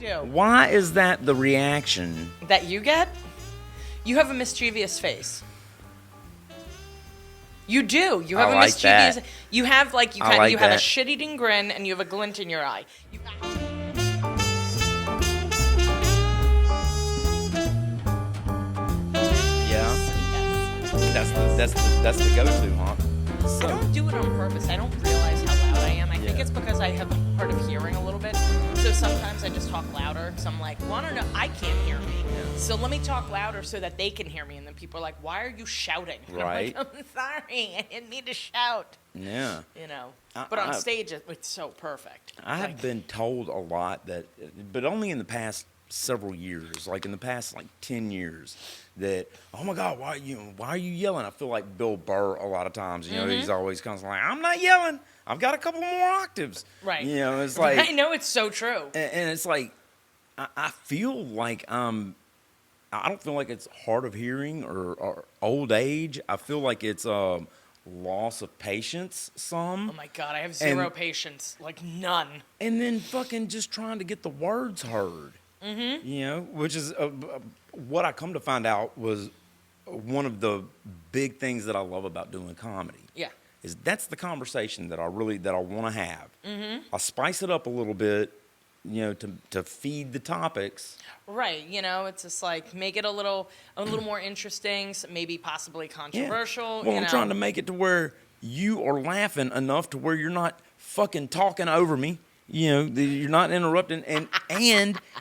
do. Why is that the reaction That you get? You have a mischievous face. You do. You have I a like mischievous. that. You have like you I kind. like You have a that. shit-eating grin, and you have a glint in your eye. That's the go-to, huh? I don't do it on purpose. I don't realize how loud I am. I think it's because I have hard of hearing a little bit. So sometimes I just talk louder. So I'm like, well, I don't know. I can't hear me. Yeah. So let me talk louder so that they can hear me. And then people are like, why are you shouting? And Right. I'm like, I'm sorry. I didn't mean to shout. Yeah. You know. But on stage, it's so perfect. I have been told a lot that, but only in the past several years, like in the past 10 years, that, oh my God, why are you yelling? I feel like Bill Burr a lot of times. You know, he's always constantly like, I'm not yelling. I've got a couple more octaves. Right. You know, it's like I know, it's so true. And it's like I feel like I don't feel like it's hard of hearing or old age. I feel like it's loss of patience some. Oh my God, I have zero patience. Like none. And then fucking just trying to get the words heard. Mm-hmm. You know, which is what I come to find out was one of the big things that I love about doing comedy. Yeah. Is that's the conversation that I want to have. Mm-hmm. I spice it up a little bit, you know, to feed the topics. Right, you know, it's just like make it a little more interesting, maybe possibly controversial. Yeah. Well, I'm trying to make it to where you are laughing enough to where you're not fucking talking over me. You know, you're not interrupting, and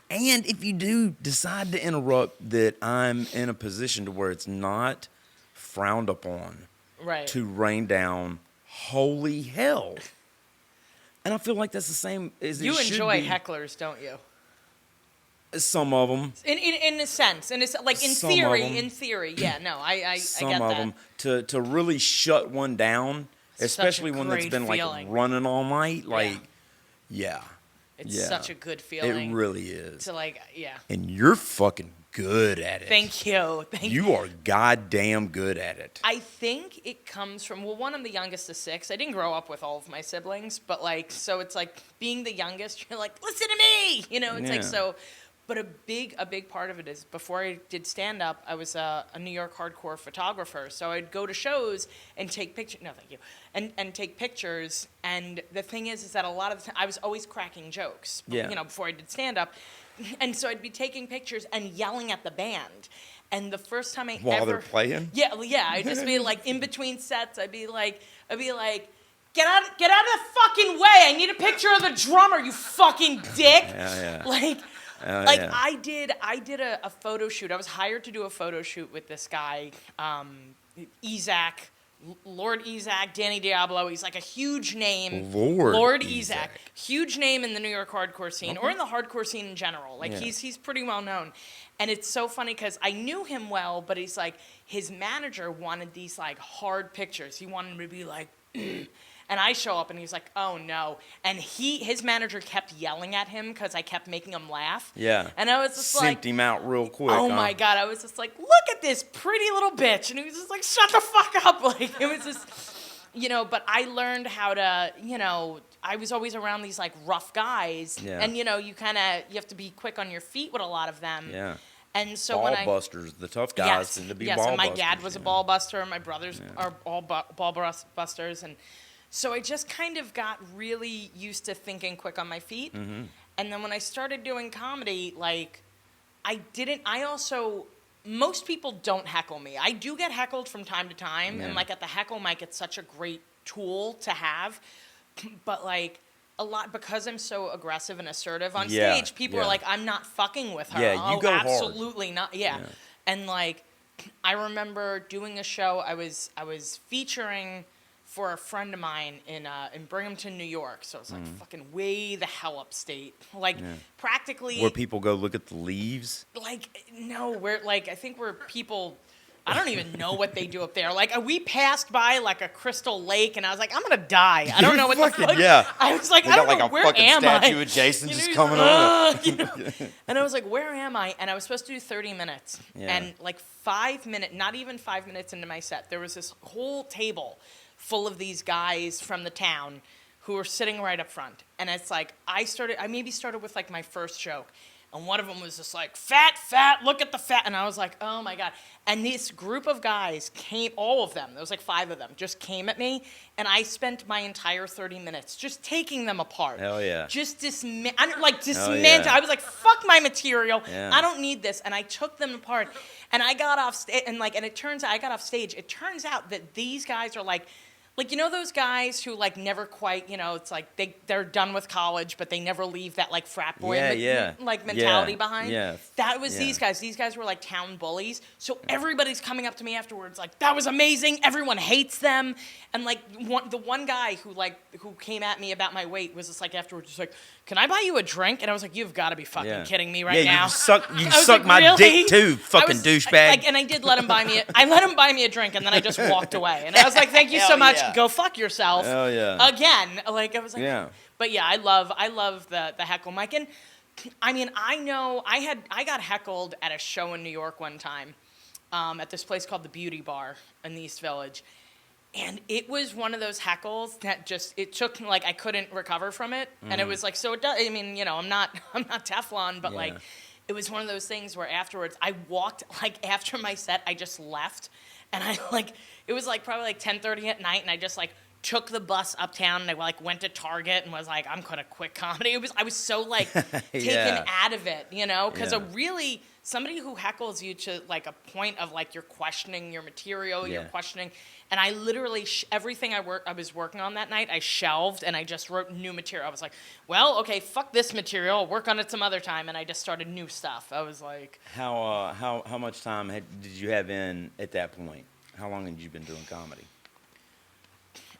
if you do decide to interrupt, that I'm in a position to where it's not frowned upon, right, to rain down holy hell. And I feel like that's the same as you it should enjoy be. hecklers, don't you? Some of them, in a sense, and it's like in Some theory, of 'em. yeah, no, I get that. Some of them to really shut one down, especially when it's been feeling. like running all night, like yeah. It's Yeah. such a good feeling. It really is. To like, yeah. And you're fucking good at it. Thank you. You are goddamn good at it. I think it comes from, well, one, I'm the youngest of 6. I didn't grow up with all of my siblings, but like, so it's like being the youngest, you're like, listen to me, you know, it's like, so, but a big part of it is before I did stand up, I was a New York hardcore photographer. So I'd go to shows and take pictures. No, thank you. And take pictures. And the thing is that a lot of the time I was always cracking jokes, you know, before I did stand up. And so I'd be taking pictures and yelling at the band. And the first time while they're playing? Yeah. I'd just be like in between sets, I'd be like, get out of the fucking way. I need a picture of the drummer, you fucking dick. Yeah. I did a photo shoot. I was hired to do a photo shoot with this guy, Lord Ezak, Danny Diablo. He's like a huge name. Lord Ezak. Huge name in the New York hardcore scene, or in the hardcore scene in general. Like he's pretty well known. And it's so funny because I knew him well, but he's like, his manager wanted these like hard pictures. He wanted him to be like, and I show up and he's like, oh no. And his manager kept yelling at him because I kept making him laugh. Yeah. And I was just like, simped him out real quick. Oh my God. I was just like, look at this pretty little bitch. And he was just like, shut the fuck up. Like, it was just, you know, but I learned how to, you know, I was always around these like rough guys. Yeah. And, you know, you have to be quick on your feet with a lot of them. Yeah. And so ball busters, the tough guys tend to be ball busters. And my dad was a ball buster, and my brothers are all ball busters. And so I just kind of got really used to thinking quick on my feet. Mm-hmm. And then when I started doing comedy, like, most people don't heckle me. I do get heckled from time to time. Yeah. And like at the heckle mic, it's such a great tool to have. But like, a lot, because I'm so aggressive and assertive on stage, people are like, I'm not fucking with her. Yeah, you go absolutely hard. Not. Yeah. And like, I remember doing a show. I was featuring for a friend of mine in Binghamton, New York. So it's like fucking way the hell upstate. Like practically where people go look at the leaves. Like no, I think where people. I don't even know what they do up there. Like, we passed by, like, a crystal lake, and I was like, I'm going to die. I don't know what the fuck. Yeah. I was like, I don't know, where am I? Like a fucking statue of Jason just coming on. You know? And I was like, where am I? And I was supposed to do 30 minutes. Yeah. And, like, 5 minutes, not even 5 minutes into my set, there was this whole table full of these guys from the town who were sitting right up front. And it's like, I maybe started with like my first joke. And one of them was just like, fat, look at the fat. And I was like, oh my God. And this group of guys came, all of them, there was like 5 of them, just came at me. And I spent my entire 30 minutes just taking them apart. Hell yeah. Just dismantle. Yeah. I was like, fuck my material. Yeah. I don't need this. And I took them apart. And I got off stage. And it turns out, I got off stage. It turns out that these guys are like, you know those guys who like never quite, you know, it's like they're done with college, but they never leave that like frat boy mentality behind. Yeah. That was these guys. These guys were like town bullies. So everybody's coming up to me afterwards like, that was amazing. Everyone hates them. And like the one guy who came at me about my weight was just like afterwards just like, can I buy you a drink? And I was like, you've got to be fucking kidding me right now. You suck my really? dick too, fucking douchebag. And I did let him buy me a drink, and then I just walked away. And I was like, thank you so much. Yeah. Go fuck yourself. Hell yeah. Again. Like, I was like, yeah. But yeah, I love the heckle mic. And I mean, I know I got heckled at a show in New York one time at this place called the Beauty Bar in the East Village. And it was one of those heckles that just, it took, like, I couldn't recover from it. And it was like, so it does, I mean, you know, I'm not Teflon, but like, it was one of those things where afterwards I walked, like, after my set, I just left. And I, like, it was like probably like 10:30 at night, and I just like took the bus uptown, and I like went to Target and was like, I'm gonna quit comedy. I was so like taken out of it, you know, because somebody who heckles you to like a point of like you're questioning your material, you're questioning, and I literally everything I was working on that night, I shelved and I just wrote new material. I was like, well, okay, fuck this material, I'll work on it some other time, and I just started new stuff. I was like, how much time did you have in at that point? How long had you been doing comedy?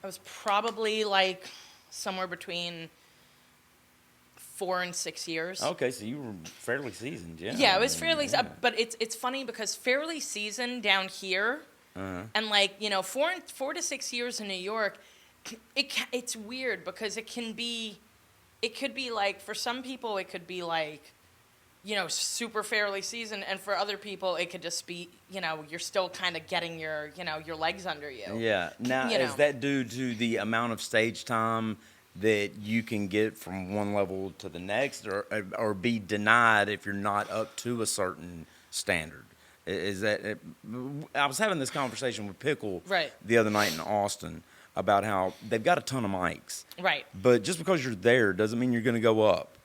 I was probably like somewhere between 4 and 6 years. Okay, so you were fairly seasoned, yeah. Yeah, it was fairly, but it's funny because fairly seasoned down here, and like, you know, 4 to 6 years in New York, it's weird because it could be like, for some people it could be like, you know, super fairly seasoned, and for other people it could just be, you know, you're still kind of getting your legs under you. Yeah. Now, is that due to the amount of stage time that you can get from one level to the next, or be denied if you're not up to a certain standard? Is that? I was having this conversation with Pickle the other night in Austin about how they've got a ton of mics. Right. But just because you're there doesn't mean you're going to go up.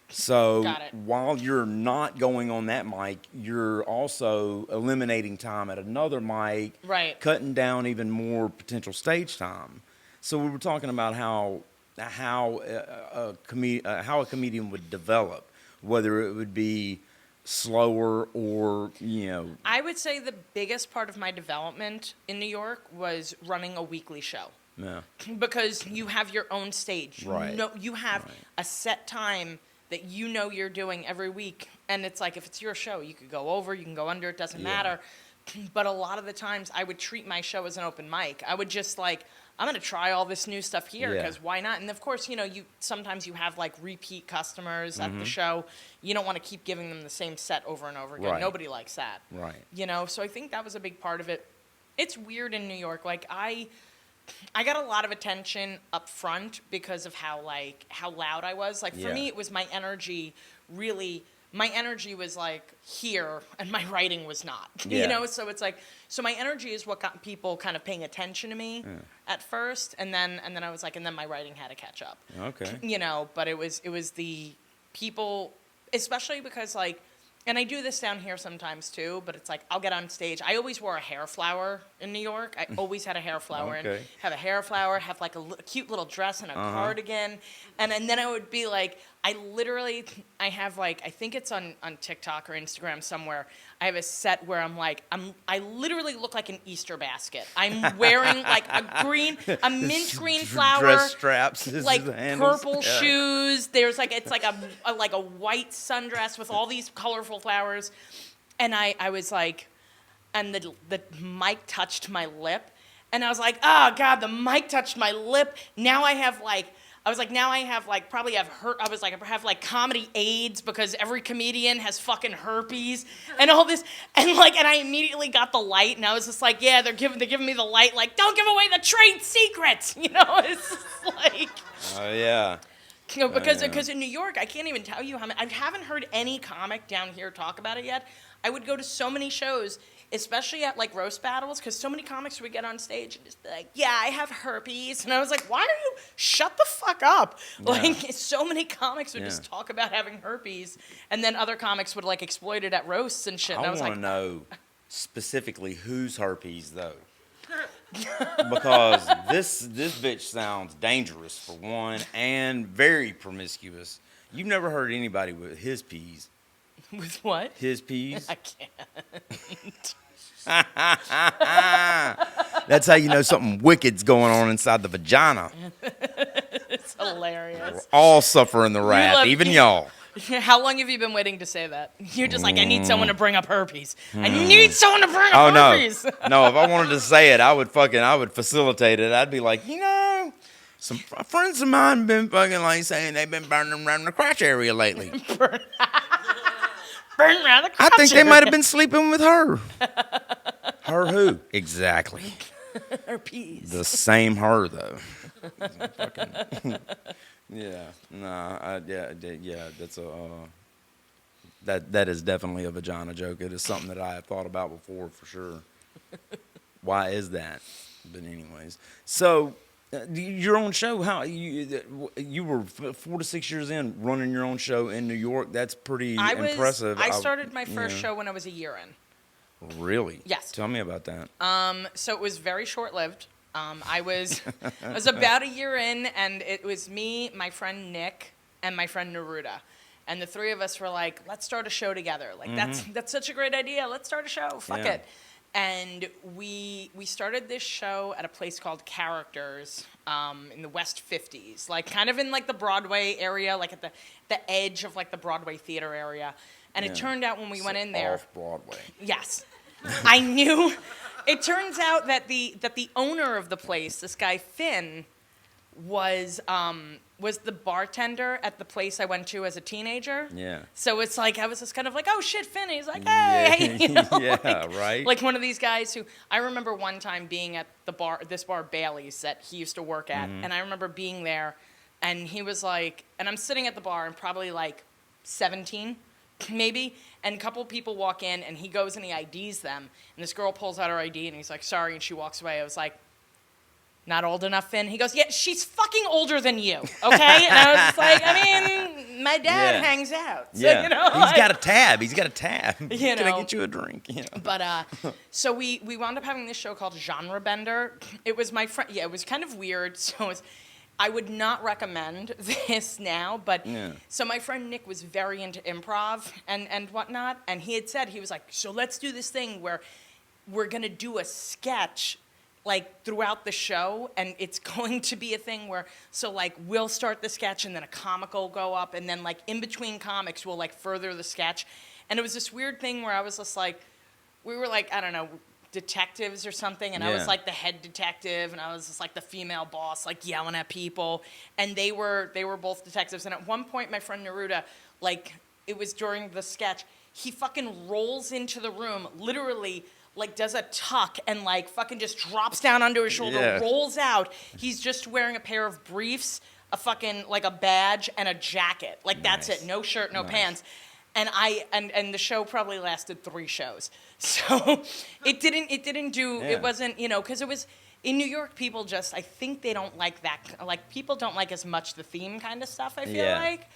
So while you're not going on that mic, you're also eliminating time at another mic, cutting down even more potential stage time. So we were talking about how a comedian would develop, whether it would be slower or, you know. I would say the biggest part of my development in New York was running a weekly show. Yeah. Because you have your own stage. Right. You have a set time that you know you're doing every week, and it's like, if it's your show, you could go over, you can go under, it doesn't matter. But a lot of the times I would treat my show as an open mic. I would just like, I'm going to try all this new stuff here, because why not? And of course, you know, sometimes you have like repeat customers at the show. You don't want to keep giving them the same set over and over again. Nobody likes that. Right. You know, so I think that was a big part of it. It's weird in New York. Like, I got a lot of attention up front because of how loud I was. Like, for me, it was my energy was like here, and my writing was not. You know, so it's like, so my energy is what got people kind of paying attention to me at first, and then I was like, and then my writing had to catch up. Okay. You know, but it was the people, especially because like, and I do this down here sometimes too, but it's like, I'll get on stage. I always wore a hair flower in New York. I always had a hair flower and have a hair flower, have like a cute little dress and a cardigan. And then I would be like, I have like, I think it's on TikTok or Instagram somewhere. I have a set where I literally look like an Easter basket. I'm wearing like a mint green flower, dress straps, like purple shoes. There's like, it's like a white sundress with all these colorful flowers. And I was like, and the mic touched my lip, and I was like, oh God, the mic touched my lip. Now I have like I was like, now I have like probably have I was like, I have like comedy AIDS because every comedian has fucking herpes and all this, and I immediately got the light, and I was just like, yeah, they're giving me the light, like, don't give away the trade secrets, It's just like, Oh yeah. Because in New York, I can't even tell you how many. I haven't heard any comic down here talk about it yet. I would go to so many shows, especially at like roast battles, because so many comics would get on stage and just be like, yeah, I have herpes. And I was like, why are you, shut the fuck up. Yeah. Like, so many comics would just talk about having herpes, and then other comics would like exploit it at roasts and shit. And I was want to like, know specifically whose herpes, though. Because this bitch sounds dangerous, for one, and very promiscuous. You've never heard anybody with his peas. with what? His peas? I can't. That's how you know something wicked's going on inside the vagina. It's hilarious. We're all suffering the wrath, even y'all. How long have you been waiting to say that? You're just like, I need someone to bring up herpes. I need someone to bring up herpes. No, if I wanted to say it, I would facilitate it. I'd be like, some friends of mine been fucking like saying they've been burning around the crotch area lately. Burn around the crotch I think they area. might have been sleeping with her. Her who? Exactly. Herpes. The same her, though. Fucking yeah. Nah. Yeah. That's that is definitely a vagina joke. It is something that I have thought about before, for sure. Why is that? But anyways, so your own show. How you were 4 to 6 years in running your own show in New York? That's pretty impressive. I started my first show when I was a year in. Really? Yes. Tell me about that. So it was very short-lived. I was about a year in, and it was me, my friend Nick, and my friend Neruda. And the three of us were like, let's start a show together. Like, that's such a great idea. Let's start a show. Fuck it. And we started this show at a place called Characters in the West 50s, like kind of in like the Broadway area, like at the edge of like the Broadway theater area. And it turned out when we went in there, off Broadway. Yes, I knew. It turns out that the owner of the place, this guy Finn, was the bartender at the place I went to as a teenager. Yeah. So it's like I was just kind of like, oh shit, Finn. He's like, hey, yeah, right. Like one of these guys who I remember one time being at this bar Bailey's that he used to work at, and I remember being there, and he was like, and I'm sitting at the bar and probably like 17. Maybe, and a couple of people walk in, and he goes and he IDs them, and this girl pulls out her ID, and he's like, sorry, and she walks away. I was like, not old enough, Finn? He goes, yeah, she's fucking older than you, okay? And I was just like, I mean, my dad hangs out. So, he's got a tab. He's got a tab. Can I get you a drink? But, so we wound up having this show called Genre Bender. It was my friend, it was kind of weird, so I would not recommend this now, but so my friend Nick was very into improv and whatnot, and he had said, he was like, so let's do this thing where we're going to do a sketch like throughout the show, and it's going to be a thing where, so like we'll start the sketch and then a comic will go up, and then like in between comics we'll like further the sketch. And it was this weird thing where I was just like, we were like, I don't know, detectives or something, and I was like the head detective, and I was just like the female boss, like yelling at people, and they were both detectives. And at one point my friend Neruda, like it was during the sketch, he fucking rolls into the room, literally like does a tuck and like fucking just drops down onto his shoulder, rolls out. He's just wearing a pair of briefs, a fucking like a badge and a jacket, like that's it, no shirt, no pants. And and the show probably lasted 3 shows. So it didn't do, it wasn't, because it was, in New York, people just, I think they don't like that, like people don't like as much the theme kind of stuff, I feel like.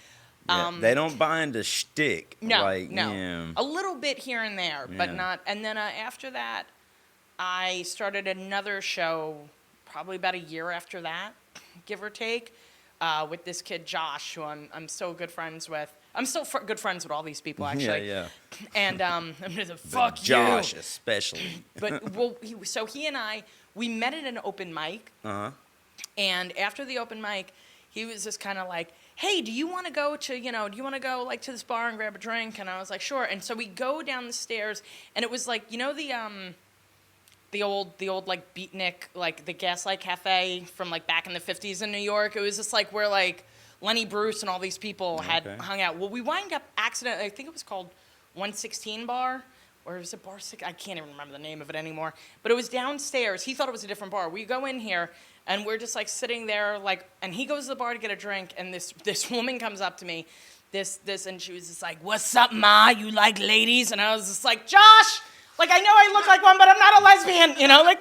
They don't buy into shtick. No, like, no. A little bit here and there, but not, and then after that, I started another show probably about a year after that, give or take, with this kid Josh, who I'm so good friends with. I'm still good friends with all these people, actually. Yeah. And I'm just like, fuck Josh, you. especially. But so he and I, we met at an open mic. And after the open mic, he was just kind of like, hey, do you want to go to, do you want to go like to this bar and grab a drink? And I was like, sure. And so we go down the stairs, and it was like, the old like beatnik, like the Gaslight Cafe from like back in the 50s in New York. It was just like where like Lenny Bruce and all these people had hung out. Well, we wind up accidentally, I think it was called 116 Bar, or it was a bar six, I can't even remember the name of it anymore. But it was downstairs. He thought it was a different bar. We go in here and we're just like sitting there like, and he goes to the bar to get a drink, and this woman comes up to me, and she was just like, "What's up, Ma? You like ladies?" And I was just like, "Josh, like I know I look like one, but I'm not a lesbian, you know, like."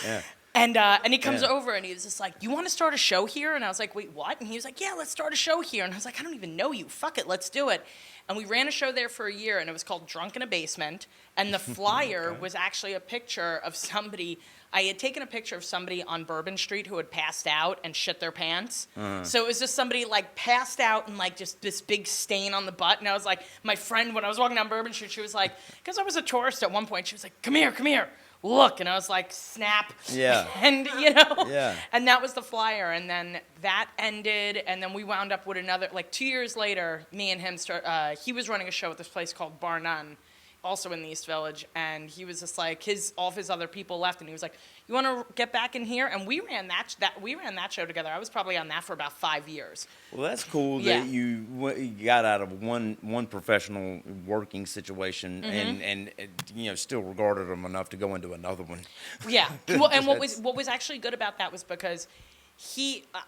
Yeah. And he comes over and he was just like, "You want to start a show here?" And I was like, "Wait, what?" And he was like, "Yeah, let's start a show here." And I was like, "I don't even know you. Fuck it, let's do it." And we ran a show there for a year, and it was called Drunk in a Basement. And the flyer was actually a picture of somebody. I had taken a picture of somebody on Bourbon Street who had passed out and shit their pants. So it was just somebody like passed out and like just this big stain on the butt. And I was like, my friend, when I was walking down Bourbon Street, she was like, because I was a tourist at one point, she was like, come here. Look, and I was like, snap. Yeah. And, you know, Yeah. and that was the flyer. And then that ended, and then we wound up with another, like 2 years later, me and him he was running a show at this place called Bar None, also in the East Village, and he was just like, all of his other people left, and he was like, "You want to get back in here?" And we ran that show together. I was probably on that for about 5 years. Well, that's cool that you got out of one professional working situation and you know still regarded them enough to go into another one. Yeah. Well, and what was actually good about that was because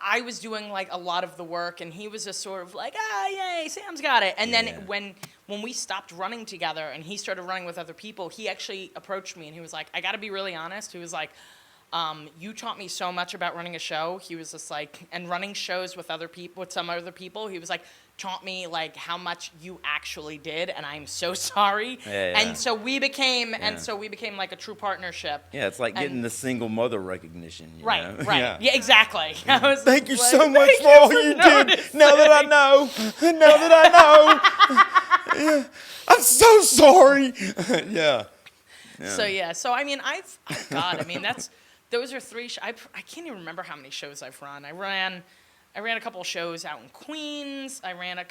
I was doing like a lot of the work, and he was just sort of like, yay, Sam's got it. And then when we stopped running together and he started running with other people, he actually approached me and he was like, "I got to be really honest." He was like, "You taught me so much about running a show." He was just like, and running shows with some other people. He was like, taught me like how much you actually did, and I'm so sorry. Yeah. And so we became like a true partnership. Yeah, it's like getting the single mother recognition. You Right, know? right. Yeah, exactly. I was Thank you like, so much for all you did. Now that I know. Yeah. I'm so sorry. Yeah. So I mean, those are three. I can't even remember how many shows I've run. I ran a couple of shows out in Queens. What did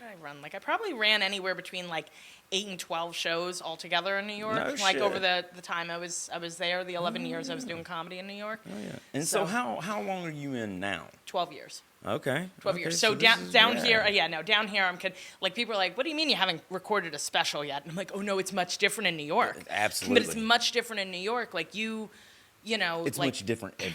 I run? Like I probably ran anywhere between like 8 and 12 shows altogether in New York. No like shit. over the time I was there, the 11 years I was doing comedy in New York. Oh yeah. And so how long are you in now? 12 years. Okay. 12 years. So down here, I'm like people are like, "What do you mean you haven't recorded a special yet?" And I'm like, "Oh no, it's much different in New York." Absolutely. But it's much different in New York. Like you know, it's like, much different in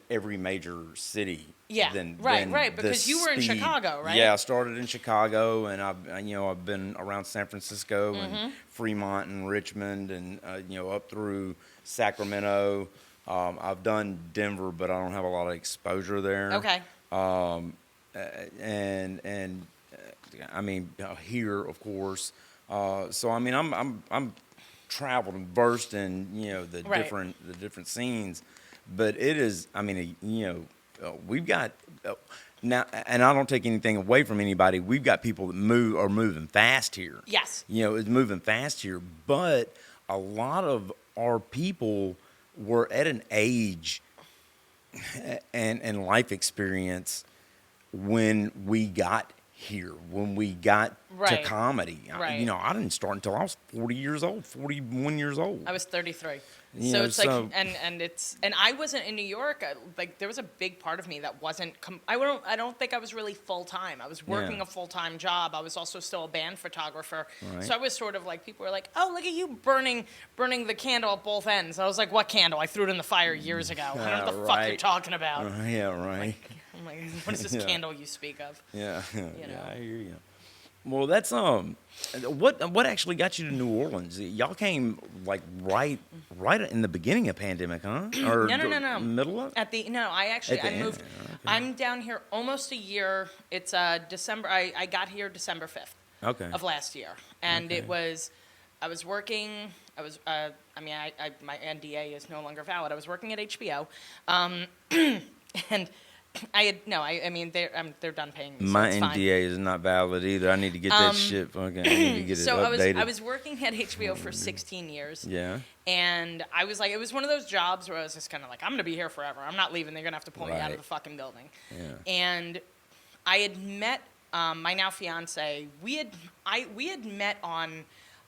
every major city. Yeah, than right. Because you were in Chicago, right? Yeah, I started in Chicago, and I've been around San Francisco and Fremont and Richmond, and up through Sacramento. I've done Denver, but I don't have a lot of exposure there. Okay. And I mean here, of course. So I mean, I'm traveled and versed in the different scenes, but it is. I mean, we've got now, and I don't take anything away from anybody. We've got people that are moving fast here. Yes. It's moving fast here, but a lot of our people were at an age and life experience when we got here, when we got to comedy. Right. I didn't start until I was 41 years old. I was 33. So it's like, and I wasn't in New York. Like there was a big part of me that wasn't. I don't think I was really full time. I was working a full time job. I was also still a band photographer. Right. So I was sort of like, people were like, "Oh, look at you burning the candle at both ends." I was like, "What candle? I threw it in the fire years ago. I don't know what the fuck you're talking about." Yeah, right. I'm like, "What is this candle you speak of?" Yeah, yeah, I hear you. Well, that's what actually got you to New Orleans? Y'all came like right in the beginning of pandemic, huh? Or no. Middle of? I moved. Okay. I'm down here almost a year. It's December. I got here December 5th. Of last year, and it was. I was working. I was. My NDA is no longer valid. I was working at HBO, and. They're done paying me. So my it's NDA fine. is not valid either. I need to get that shit fucking. I need to get it updated. I was working at HBO for 16 years. Yeah. And I was like, it was one of those jobs where I was just kind of like, I'm gonna be here forever. I'm not leaving. They're gonna have to pull me out of the fucking building. Yeah. And I had met my now fiance. We had met on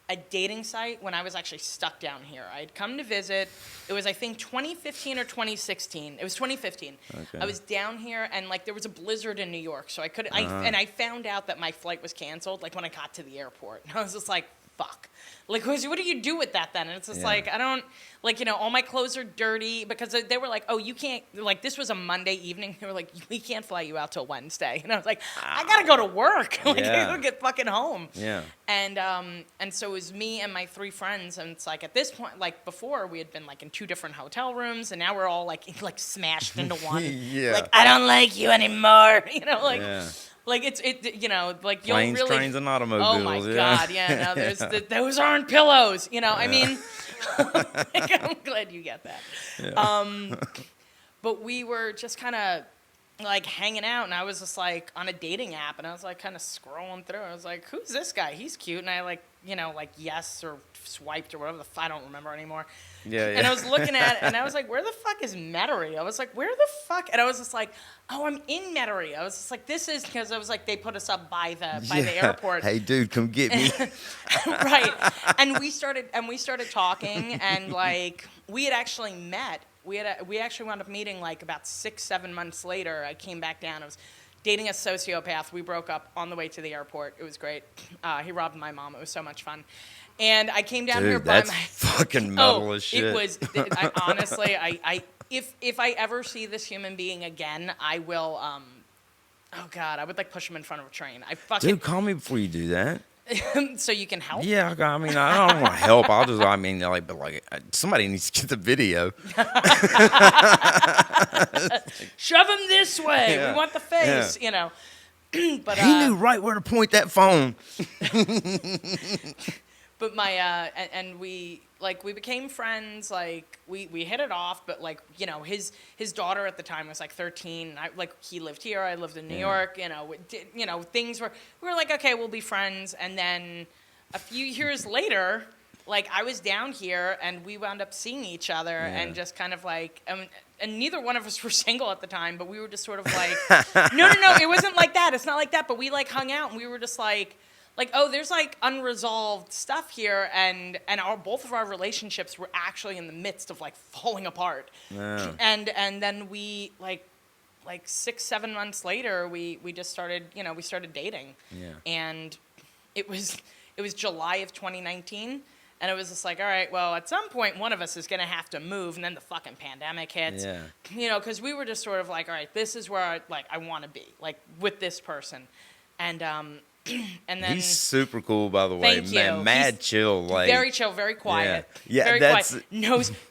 a dating site when I was actually stuck down here. I'd come to visit. It was, I think, 2015 or 2016. It was 2015. Okay. I was down here, and like there was a blizzard in New York, so I could. And I found out that my flight was canceled. Like when I got to the airport, and I was just like, "Fuck." Like, what do you do with that then? And it's just like, I don't, like, you know, all my clothes are dirty because they were like, oh, you can't, like, this was a Monday evening. They were like, we can't fly you out till Wednesday. And I was like, I got to go to work. Like, I gotta get fucking home. Yeah. And so it was me and my 3 friends. And it's like, at this point, like, before we had been, like, in 2 different hotel rooms. And now we're all, like smashed into one. Like, I don't like you anymore. You know, like. Yeah. Like you know, like you'll Planes, really. trains, and automobiles. Oh my God, yeah. No, those aren't pillows. You know, I mean, I'm glad you get that. Yeah. But we were just kind of like hanging out, and I was just like on a dating app, and I was like kind of scrolling through. I was like, "Who's this guy? He's cute." And I like, you know, like yes or swiped or whatever. I don't remember anymore. Yeah. And I was looking at it, and I was like, where the fuck is Metairie? I was like, where the fuck? And I was just like, oh, I'm in Metairie. I was just like, this is because I was like, they put us up by the airport. Hey, dude, come get me. Right. And we started talking, and like we had actually met. We actually wound up meeting like about 6-7 months later. I came back down. I was dating a sociopath. We broke up on the way to the airport. It was great. He robbed my mom. It was so much fun. And I came down here by that's fucking metal as shit. It was honestly. If I ever see this human being again, I will. Oh God, I would like push him in front of a train. Dude, call me before you do that. So you can help. Yeah, I mean, I don't want to help. Somebody needs to get the video. Shove him this way. Yeah. We want the face. Yeah. You know. But he knew right where to point that phone. But my and we became friends. Like we hit it off. But like, you know, his daughter at the time was like 13. He lived here. I lived in New York. You know, things we were like, okay, we'll be friends. And then a few years later, like I was down here and we wound up seeing each other and just kind of like and neither one of us were single at the time, but we were just sort of like no, it wasn't like that. It's not like that. But we like hung out and we were just like, oh, there's like unresolved stuff here, and both of our relationships were actually in the midst of like falling apart. Yeah. And then we like 6-7 months later, we just started, you know, we started dating. Yeah. And it was July of 2019, and it was just like, all right, well, at some point one of us is gonna have to move, and then the fucking pandemic hits. Yeah. You know, because we were just sort of like, all right, this is where I want to be, like with this person, and then he's super cool, by the way. Man, mad chill, like very chill, very quiet. Yeah, very quiet.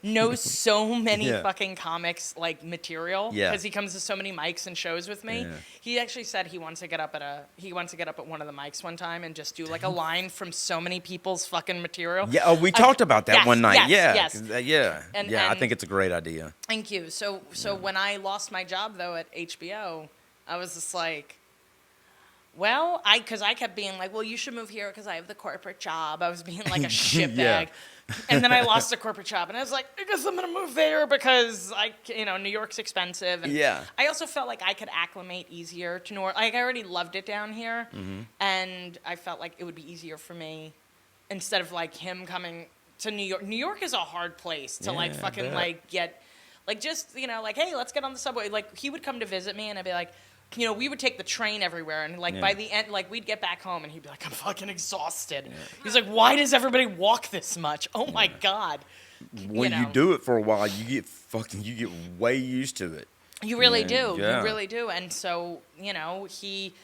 Knows so many fucking comics like material because he comes to so many mics and shows with me. Yeah. He actually said he wants to get up at one of the mics one time and just do like a line from so many people's fucking material. Yeah, we talked about that one night. Yes. And I think it's a great idea. Thank you. So when I lost my job though at HBO, I was just like, well, because I kept being like, well, you should move here because I have the corporate job. I was being like a shitbag. And then I lost the corporate job. And I was like, I guess I'm going to move there because, New York's expensive. And I also felt like I could acclimate easier to New York. Like, I already loved it down here. Mm-hmm. And I felt like it would be easier for me instead of, like, him coming to New York. New York is a hard place to, get, hey, let's get on the subway. Like, he would come to visit me, and I'd be like, you know, we would take the train everywhere, and by the end, we'd get back home, and he'd be like, I'm fucking exhausted. Yeah. He's like, why does everybody walk this much? Oh my God. When you do it for a while, you get way used to it. You really do. Yeah. You really do. And so, you know, we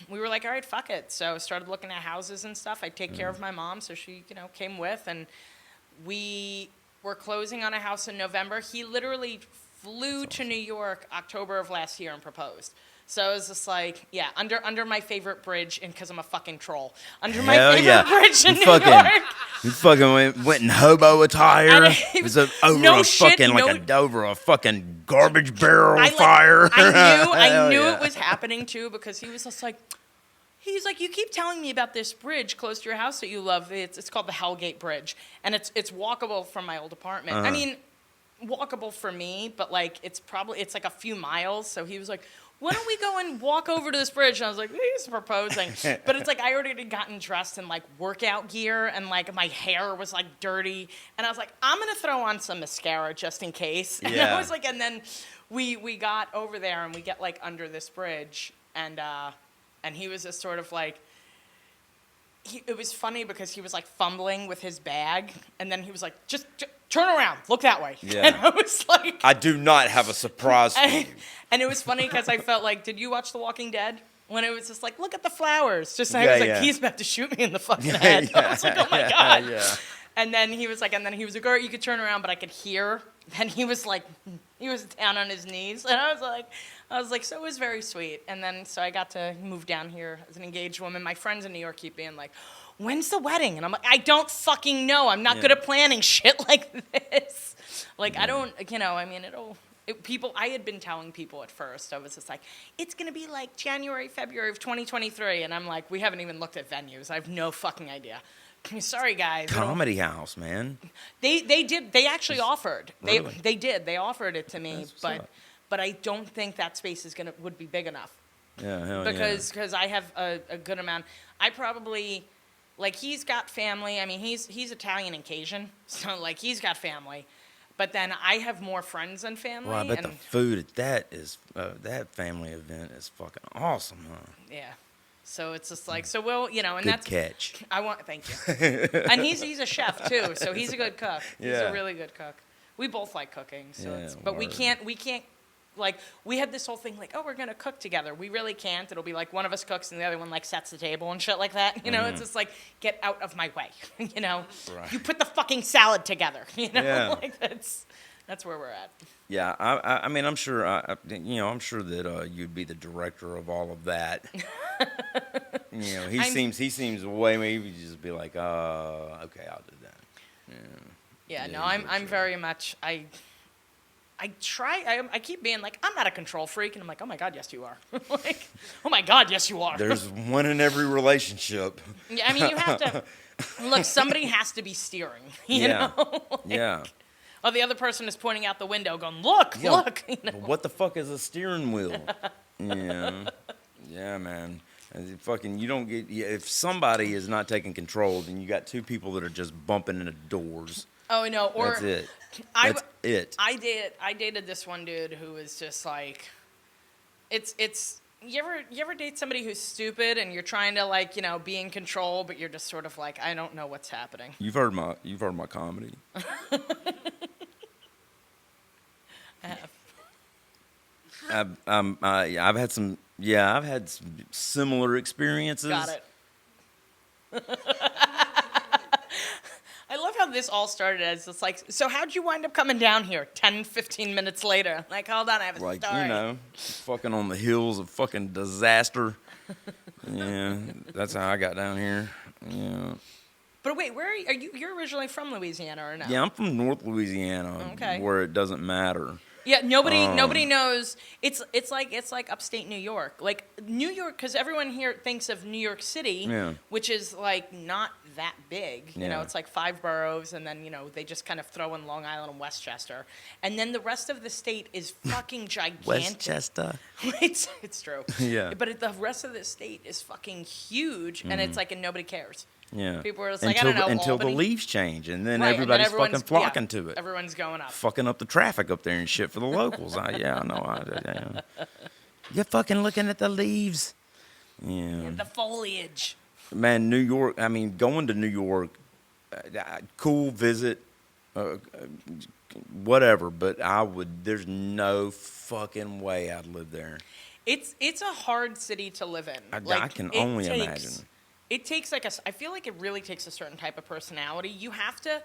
were like, all right, fuck it. So started looking at houses and stuff. I'd take care of my mom, so she, you know, came with, and we were closing on a house in November. He literally flew to New York October of last year and proposed. So it was just like, under my favorite bridge, and because I'm a fucking troll, under my favorite bridge in New York. You fucking went in hobo attire. It was over a fucking garbage barrel fire. I knew it was happening too, because he was just like, he's like, you keep telling me about this bridge close to your house that you love. It's called the Hellgate Bridge, and it's walkable from my old apartment. I mean, walkable for me, but like it's like a few miles. So he was like, why don't we go and walk over to this bridge? And I was like, he's proposing. But it's like I already had gotten dressed in like workout gear and like my hair was like dirty. And I was like, I'm going to throw on some mascara just in case. And I was like, and then we got over there and we get like under this bridge and he was just sort of like, it was funny because he was like fumbling with his bag, and then he was like, just turn around, look that way. Yeah. And I was like, I do not have a surprise for you. And it was funny because I felt like, did you watch The Walking Dead? When it was just like, look at the flowers. Just I was like, he's about to shoot me in the fucking head. I was like, oh my God. Yeah. And then he was like, all right, you could turn around, but I could hear. Then he was like, he was down on his knees. And I was like, so it was very sweet. And then, so I got to move down here as an engaged woman. My friends in New York keep being like, when's the wedding? And I'm like, I don't fucking know. I'm not good at planning shit like this. Like, I don't, I mean, I had been telling people at first, I was just like, it's going to be like January, February of 2023. And I'm like, we haven't even looked at venues. I have no fucking idea. Sorry, guys. Comedy house, man. They did. They actually offered. Really? They did. They offered it to me, That's but I don't think that space would be big enough. Yeah, hell Because I have a good amount. I probably, like, he's got family. I mean, he's Italian and Cajun, so like he's got family. But then I have more friends than family. Well, I bet the food at that family event is fucking awesome, huh? Yeah. So it's just like, so we'll, and Good that's catch. Thank you. And he's a chef too, so he's a good cook. He's Yeah. a really good cook. We both like cooking, so Yeah, but we word. can't, like, we had this whole thing like, oh, we're gonna cook together. We really can't. It'll be like one of us cooks and the other one like sets the table and shit like that. It's just like, get out of my way. Right. You put the fucking salad together. Yeah. Like that's where we're at. Yeah, I mean, I'm sure, I'm sure that you'd be the director of all of that. He seems a way. Maybe you just be like, okay, I'll do that. Yeah, no, sure. I'm very much. I keep being like, I'm not a control freak, and I'm like, oh my God, yes you are. Like, oh my God, yes you are. There's one in every relationship. Yeah, I mean, you have to look. Somebody has to be steering. You know. Like, yeah. Oh, the other person is pointing out the window, going, look. But what the fuck is a steering wheel? Yeah, man. You don't get. If somebody is not taking control, then you got two people that are just bumping into doors. Oh no, or that's it. That's it. I dated this one dude who was just like, it's. You ever date somebody who's stupid and you're trying to like be in control, but you're just sort of like, I don't know what's happening. You've heard my comedy. I have. I've had some similar experiences. Got it. I love how this all started as it's like, so how'd you wind up coming down here 10, 15 minutes later? Like, hold on, I have a story. Fucking on the heels of fucking disaster. Yeah, that's how I got down here. Yeah. But wait, where are you? You're originally from Louisiana or no? Yeah, I'm from North Louisiana, where it doesn't matter. Yeah, nobody knows. It's like upstate New York. Like New York, because everyone here thinks of New York City, which is like not that big. You know, it's like 5 boroughs, and then they just kind of throw in Long Island and Westchester, and then the rest of the state is fucking gigantic. Westchester. It's true. Yeah. But the rest of the state is fucking huge, and it's like, and nobody cares. Yeah. People are just like, I don't know, until Albany. the leaves change, and then Right, everybody's and then fucking flocking to it. Everyone's going up. Fucking up the traffic up there and shit for the locals. I know. You're fucking looking at the leaves. Yeah. The foliage. Man, New York, I mean, going to New York, cool visit, whatever, but there's no fucking way I'd live there. It's a hard city to live in. I can only imagine. It takes I feel like it really takes a certain type of personality. You have to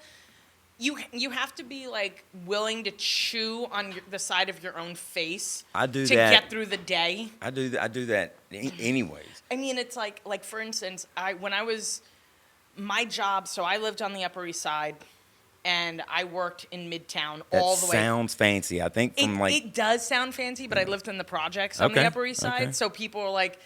be like willing to chew on the side of your own face. I do to that. get through the day. I do that anyways. I mean, it's like for instance, when I was my job, so I lived on the Upper East Side, and I worked in Midtown all the way. That sounds fancy. I think it does sound fancy, but I lived in the projects on the Upper East Side, so people were like.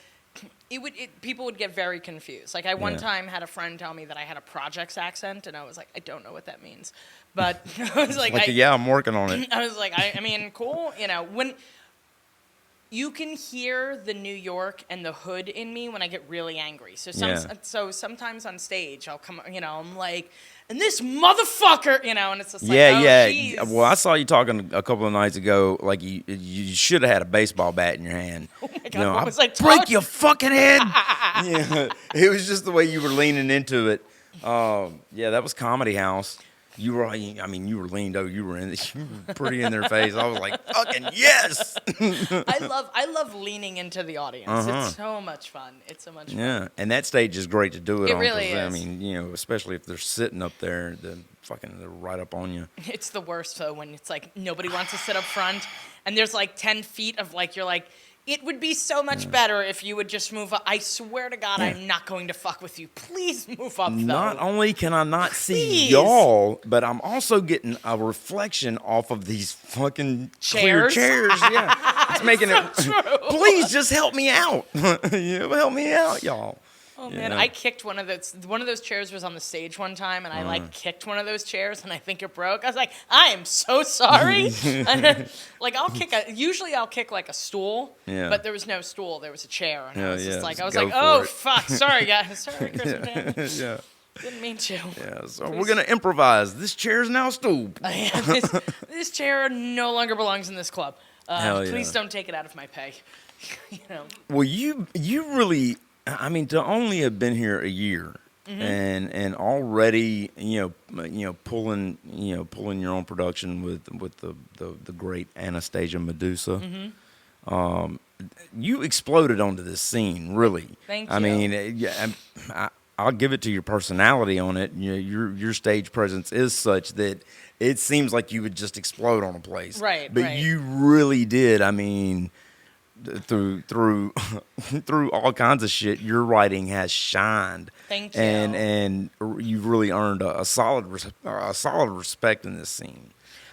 People would get very confused. Like I one time had a friend tell me that I had a projects accent, and I was like, I don't know what that means, but I was like, I'm working on it. I was like, I mean, cool. you can hear the New York and the hood in me when I get really angry. So sometimes on stage I'll come, I'm like, and this motherfucker, and it's just like, yeah. Geez. Well, I saw you talking a couple of nights ago, like you should have had a baseball bat in your hand. Oh my God, what was I talking? Break your fucking head. Yeah, it was just the way you were leaning into it. Yeah, that was Comedy House. You were leaned over. You were pretty in their face. I was like, fucking yes. I love leaning into the audience. It's so much fun. It's so much fun. Yeah, and that stage is great to do it on. It really is. I mean, especially if they're sitting up there, they're right up on you. It's the worst though when it's like nobody wants to sit up front, and there's like 10 feet of like you're like. It would be so much better if you would just move up. I swear to God, I'm not going to fuck with you. Please move up, though. Not only can I not see y'all, but I'm also getting a reflection off of these fucking clear chairs. Yeah, it's making it. True. Please just help me out. Help me out, y'all. Oh man, I kicked one of those chairs was on the stage one time, and I kicked one of those chairs, and I think it broke. I was like, I am so sorry. And then, like usually I'll kick like a stool, but there was no stool, there was a chair, and I was like, oh fuck, sorry guys, sorry Chris. Yeah. Didn't mean to. Yeah, so we're gonna improvise. This chair is now a stool. This chair no longer belongs in this club. Please don't take it out of my pay. Well, you really. I mean, to only have been here a year and already, pulling your own production with the great Anastasia Medusa, you exploded onto this scene, really. Thank you. I mean, I'll give it to your personality on it. Your stage presence is such that it seems like you would just explode on a place. Right. But you really did. I mean. Through all kinds of shit, your writing has shined. Thank you. And you've really earned a solid respect in this scene.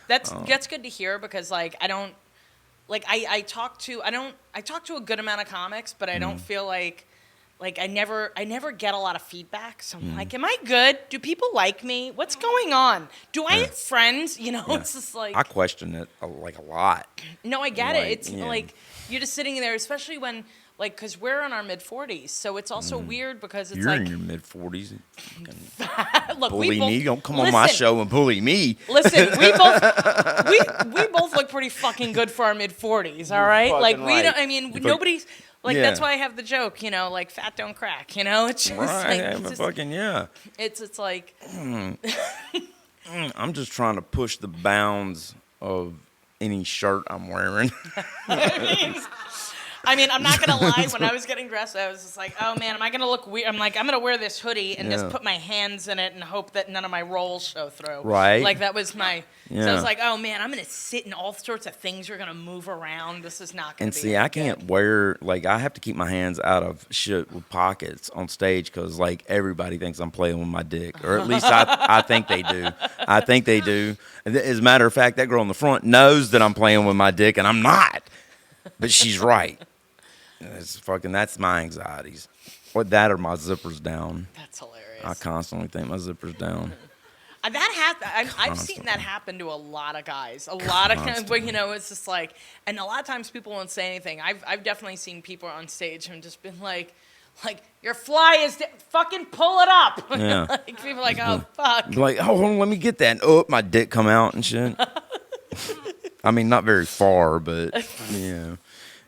That's good to hear because like I don't like I talk to a good amount of comics, but I don't feel like I never get a lot of feedback. So I'm like, am I good? Do people like me? What's going on? Do I have friends? It's just like I question it a lot. No, I get it. It's like you're just sitting there, especially when because we're in our mid-40s, so it's also weird because it's you're like in your mid-40s. Look, bully me. Don't come on my show and bully me. Listen, we both look pretty fucking good for our mid-40s. All right, like we right. don't. I mean, nobody's. That's why I have the joke, like fat don't crack, It's just It's like I'm just trying to push the bounds of any shirt I'm wearing. I mean, I'm not gonna lie. When I was getting dressed, I was just like, "Oh man, am I gonna look weird?" I'm like, "I'm gonna wear this hoodie and just put my hands in it and hope that none of my rolls show through." Right. Like that was my. Yeah. So I was like, "Oh man, I'm gonna sit and all sorts of things are gonna move around. This is not gonna." And see, I can't wear I have to keep my hands out of shit with pockets on stage because everybody thinks I'm playing with my dick, or at least I think they do. I think they do. As a matter of fact, that girl in the front knows that I'm playing with my dick, and I'm not. But she's right. That's my anxieties. Or that or my zipper's down. That's hilarious. I constantly think my zipper's down. I've seen that happen to a lot of guys. A lot of guys, but it's just like, and a lot of times people won't say anything. I've definitely seen people on stage and just been like your fly is fucking pull it up. Yeah. People are like, oh fuck. Like, oh, hold on, let me get that. And my dick come out and shit. I mean, not very far, but yeah.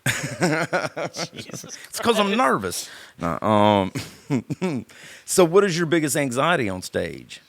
It's because I'm nervous. No, so what is your biggest anxiety on stage?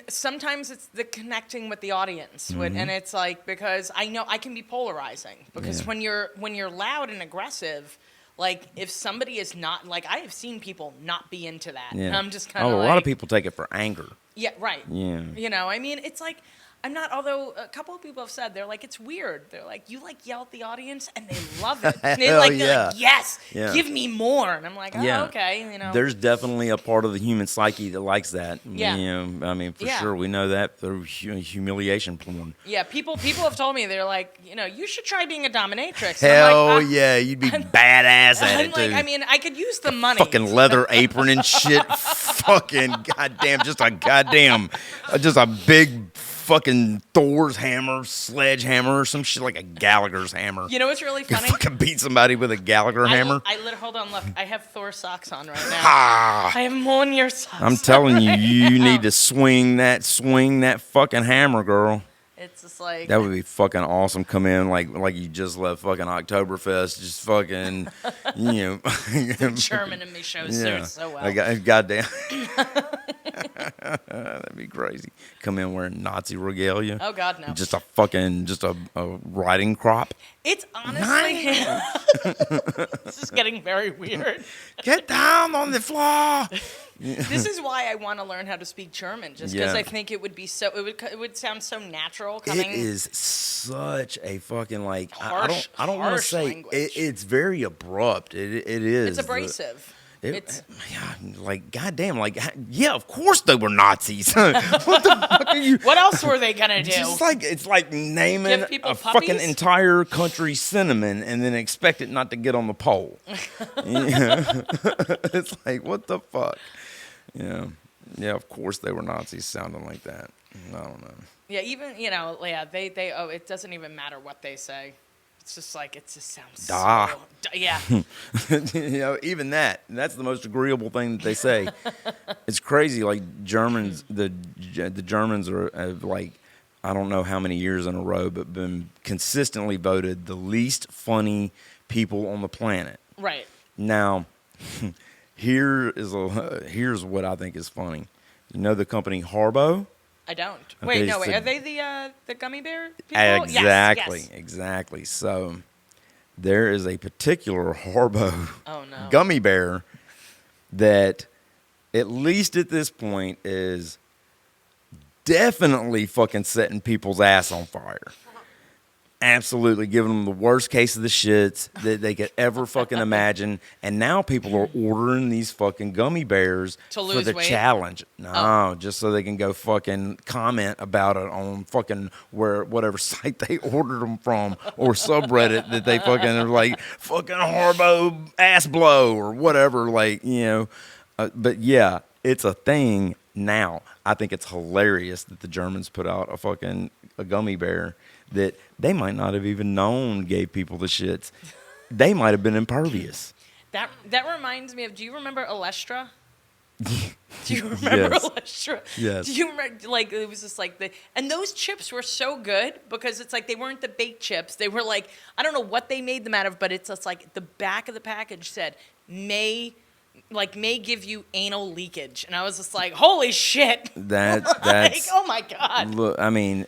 Sometimes it's the connecting with the audience, and it's like because I know I can be polarizing because when you're loud and aggressive, if somebody is not I have seen people not be into that, and I'm just kind of a lot of people take it for anger. Yeah, right. Yeah, I mean, it's like. I'm not, although a couple of people have said, they're like, it's weird. They're like, you yell at the audience and they love it. And they're like, yes, give me more. And I'm like, oh, okay. There's definitely a part of the human psyche that likes that. Yeah. I mean, for sure. We know that through humiliation porn. Yeah, people have told me, they're like, you should try being a dominatrix. Hell yeah, you'd be badass at it, too. I mean, I could use the money. Fucking leather apron and shit. Fucking goddamn, just a big fucking Thor's hammer, sledgehammer, or some shit like a Gallagher's hammer. You know what's really You funny? fucking beat somebody with a Gallagher hammer. Hold on, look. I have Thor socks on right now. Ah, I have Mjolnir socks. I'm telling you, right you now. need to swing that fucking hammer, girl. It's just like That would be fucking awesome. Come in like you just left fucking Oktoberfest, just fucking, the German in me shows through so well. Goddamn. That'd be crazy. Come in wearing Nazi regalia. Oh God, no. Just a riding crop. It's honestly, this is getting very weird. Get down on the floor. This is why I want to learn how to speak German, just because I think it would be it would sound so natural coming. It is such a fucking like harsh, I don't want to say it's very abrupt. It is. It's abrasive. It's like goddamn, like yeah, of course they were Nazis. What the fuck are you? What else were they gonna do? Just like it's like naming a puppies? fucking entire country cinnamon and then expect it not to get on the pole. It's like what the fuck. Yeah, of course they were Nazis sounding like that. I don't know. Yeah, even, they it doesn't even matter what they say. It's just like, it just sounds Da. so, yeah. Even that's the most agreeable thing that they say. It's crazy, like Germans, the Germans have like, I don't know how many years in a row, but been consistently voted the least funny people on the planet. Right. Now, here's what I think is funny. You know the company Haribo? I don't. Okay, Wait, are they the gummy bear people? Exactly, Yes. exactly. So there is a particular Haribo no. gummy bear that, at least at this point, is definitely fucking setting people's ass on fire. Absolutely giving them the worst case of the shits that they could ever fucking imagine. And now people are ordering these fucking gummy bears for the weight? challenge. No, just so they can go fucking comment about it on fucking whatever site they ordered them from or subreddit that they fucking are like, fucking Haribo ass blow or whatever. Like, but yeah, it's a thing now. I think it's hilarious that the Germans put out a gummy bear that they might not have even known gave people the shits. They might have been impervious. That reminds me of, do you remember Alestra? Do you remember Alestra? Yes. Do you remember, like, it was just like and those chips were so good because it's like they weren't the baked chips. They were like, I don't know what they made them out of, but it's just like the back of the package said, may give you anal leakage. And I was just like, holy shit. That's like, oh my God. Look, I mean,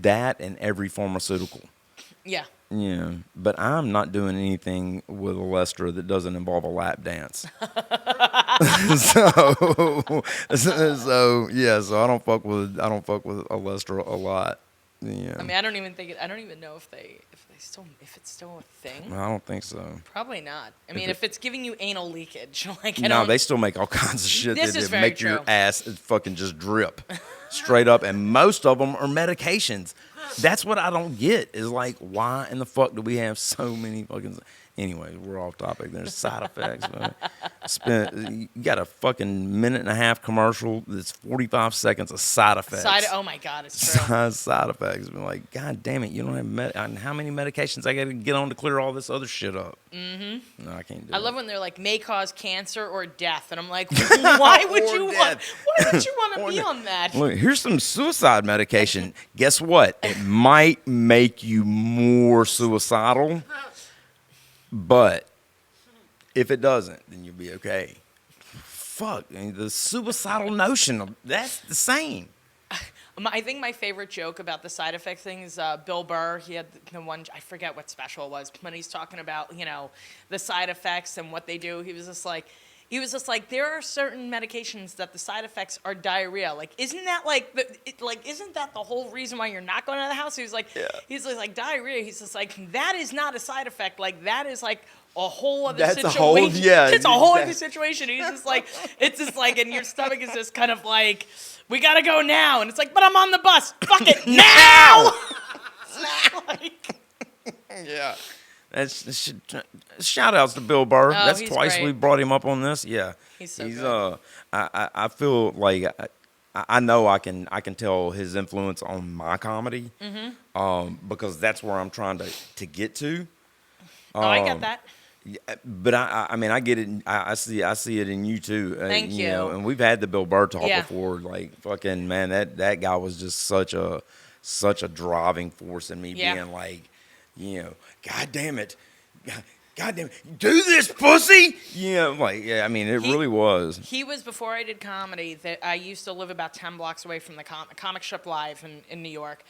that and every pharmaceutical. Yeah. Yeah, but I'm not doing anything with Alestra that doesn't involve a lap dance. so I don't fuck with Alestra a lot. Yeah. I mean, I don't even know if it's still a thing. I don't think so. Probably not. I mean, if it's giving you anal leakage, like they still make all kinds of shit This is that very make true. your ass fucking just drip straight up, and most of them are medications. That's what I don't get is like, why in the fuck do we have so many fucking... Anyway, we're off topic. There's side effects. You got a fucking minute and a half commercial that's 45 seconds of side effects. Oh my God, it's true. Side effects. I'm like, God damn it, you don't have how many medications I got to get on to clear all this other shit up? Mm-hmm. No, I can't do it. I love when they're like, may cause cancer or death. And I'm like, why would you want to be on that? Look, here's some suicide medication. Guess what? It might make you more suicidal. But if it doesn't, then you'll be okay. Fuck, I mean, the suicidal notion, that's the same. I think my favorite joke about the side effect thing is Bill Burr. He had the one, I forget what special it was, when he's talking about, the side effects and what they do. He was just like, there are certain medications that the side effects are diarrhea. Like, isn't that isn't that the whole reason why you're not going to the house? He was like, he's like diarrhea. He's just like, that is not a side effect. Like, that is like a whole other situation. It's a whole other situation. He's just like, it's just like, and your stomach is just kind of like, we gotta go now. And it's like, but I'm on the bus. Fuck it now. Yeah. That's shout outs to Bill Burr. That's twice great. we brought him up on this. Yeah, he's so good. I feel like I know I can tell his influence on my comedy, because that's where I'm trying to get to. Oh, I get that. Yeah, but I mean, I get it. I see it in you too. Thank you know, you. and we've had the Bill Burr talk Yeah. before. Like, fucking man, that guy was just such a driving force in me Yeah. being like, you know, God damn it, God damn it, do this, pussy. You know, like, yeah, I mean, it really was. He was, before I did comedy, that I used to live about 10 blocks away from the Comic Shop Live in New York.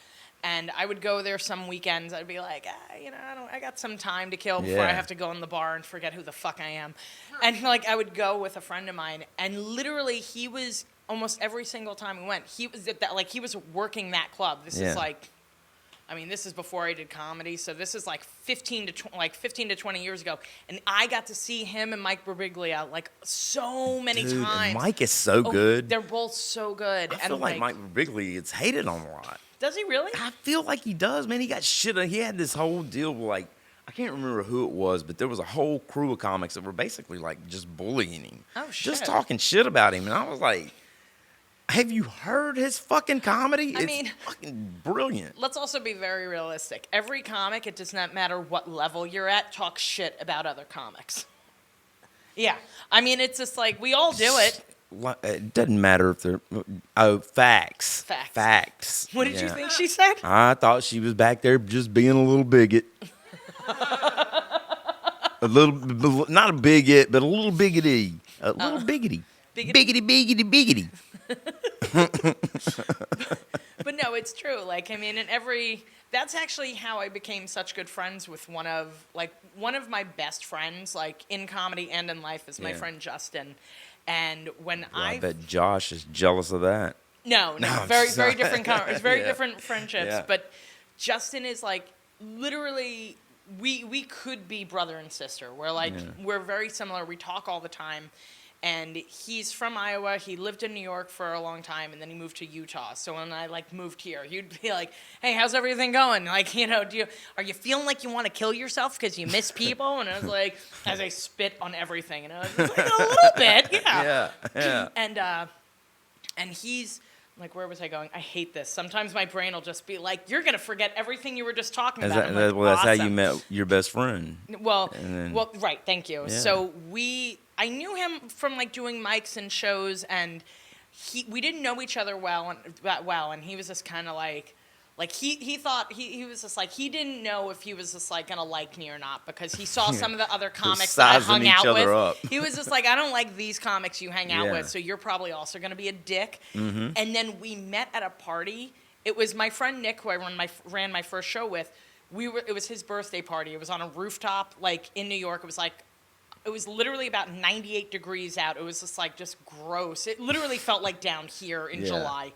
And I would go there some weekends. I'd be like, you know, I got some time to kill before I have to go in the bar and forget who the fuck I am. And like, I would go with a friend of mine, and literally, he was almost every single time we went. He was he was working that club. This is like, I mean, this is before I did comedy, so this is like 15 to 20 years ago, and I got to see him and Mike Birbiglia like so many times. Mike is so good. They're both so good. I feel like Mike Birbiglia gets hated on a lot. Does he really? I feel like he does, man. He got shit. He had this whole deal with, like, I can't remember who it was, but there was a whole crew of comics that were basically like just bullying him. Oh, shit. Just talking shit about him. And I was like, have you heard his fucking comedy? I mean, fucking brilliant. Let's also be very realistic. Every comic, it does not matter what level you're at, talks shit about other comics. Yeah. I mean, it's just like, we all do it. It doesn't matter if they're... Oh, facts. Facts. What did you think she said? I thought she was back there just being a little bigot. A little... Not a bigot, but a little biggity. A little biggity. Biggity, biggity, biggity. But no, it's true. Like, I mean, that's actually how I became such good friends with one of my best friends, like, in comedy and in life, is my friend Justin. And when I bet Josh is jealous of that. No, very different. It's very different friendships. Yeah. But Justin is like, literally, we could be brother and sister. We're like, we're very similar. We talk all the time. And he's from Iowa. He lived in New York for a long time, and then he moved to Utah. So when I moved here, he'd be like, "Hey, how's everything going? Like, you know, are you feeling like you want to kill yourself because you miss people?" And I was like, as I spit on everything, and I was like, a little bit, yeah. And he's like, where was I going? I hate this. Sometimes my brain will just be like, "You're gonna forget everything you were just talking about." That's how you met your best friend. Well, right. Thank you. Yeah. So I knew him from doing mics and shows, and we didn't know each other that well, and he was just kind of like he thought he was just like, he didn't know if he was just gonna like me or not, because he saw some of the other comics that I hung out with. Up. He was just like, I don't like these comics you hang out with, so you're probably also gonna be a dick. Mm-hmm. And then we met at a party. It was my friend Nick, who I ran my first show with. It was his birthday party. It was on a rooftop, in New York. It was literally about 98 degrees out. It was just gross. It literally felt like down here in July.